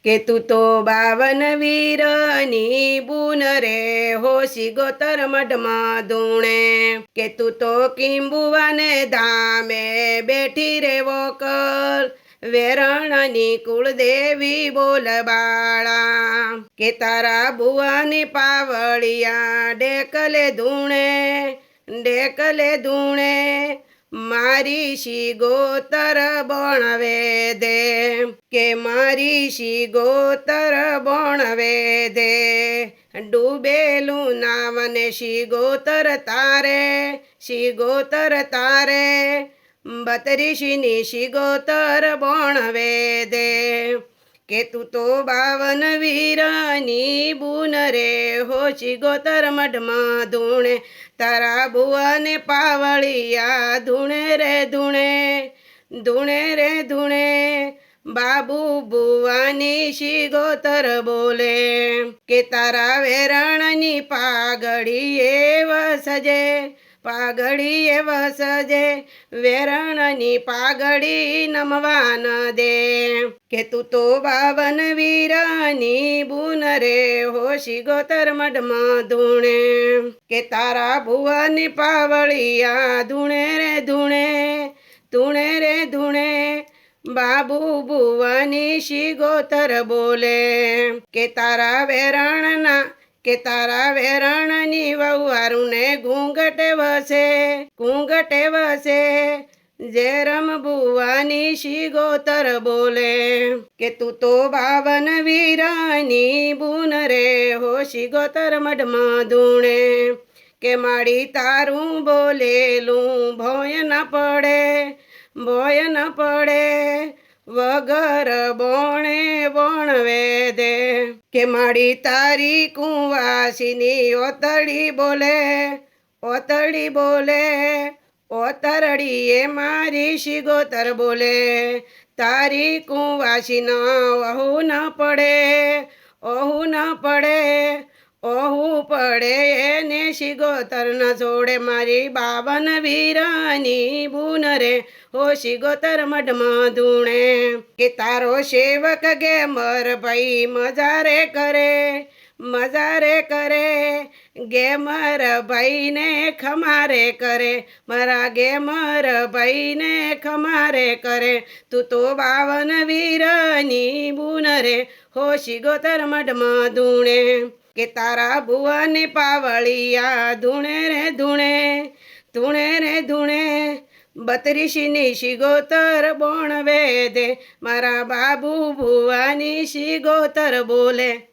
કે તું તો 52 વીરની બુન રે હોશી ગોતર મઢમાં ધૂણે કે તું તો કિંબુવાને ધામે બેઠી રે વોકલ વેરણની કુળદેવી બોલ બાળા કે તારા બુવાની પાવળિયા ડેકલે ધૂણે મારી શી ગોતર બણવે દે કે મારી શી ગોતર બણવે દે ડૂબેલું નાવને શી ગોતર તારે 32ની શી ગોતર બણવે દે કે તું તો 52 વીરની બુન રે હોશી ગોતર મઢમાં ધૂણે તારા બુવાને પાવળિયા ધૂણે બાબુ બુવાની શી ગોતર બોલે કે તારા વેરણની પાઘડીએ વસજે વેરણની પાઘડી નમવા ન દે કે તું તો 52 વીરની બુન રે હોશી ગોતર મઢમાં ધૂણે કે તારા ભુવાની પાવળિયા ધૂણે બાબુ બુવાની શી ગોતર બોલે કે તારા વેરણની વહુવારુને ઘૂંઘટે વસે જેરમ બુવાની શી ગોતર બોલે કે તું તો 52 વીરની બુન રે હોશી ગોતર મઢમાં ધૂણે કે માડી તારું બોલેલું ભોય ન પડે વગર બોણે બણવે દે કે માડી તારી કુંવાસીની ઓતડી બોલે ઓતરડીએ મારી શી ગોતર બોલે તારી કુંવાસીના ઓહુ પડે એને શી ગોતર ન છોડે મારી 52 વીરની બુન રે હોશી ગોતર મઢમાં ધૂણે કે તારો સેવક ગેમર ભાઈ મજારે કરે ગેમર ભાઈને ખમારે કરે મારા ગેમર ભાઈને ખમારે કરે તું તો 52 વીરની બુન રે હોશી ગોતર મઢમાં ધૂણે કે તારા ભુવાને પાવળિયા ધૂણે 32ની શી ગોતર બણવે દે મારા બાબુ ભુવાની શી ગોતર બોલે।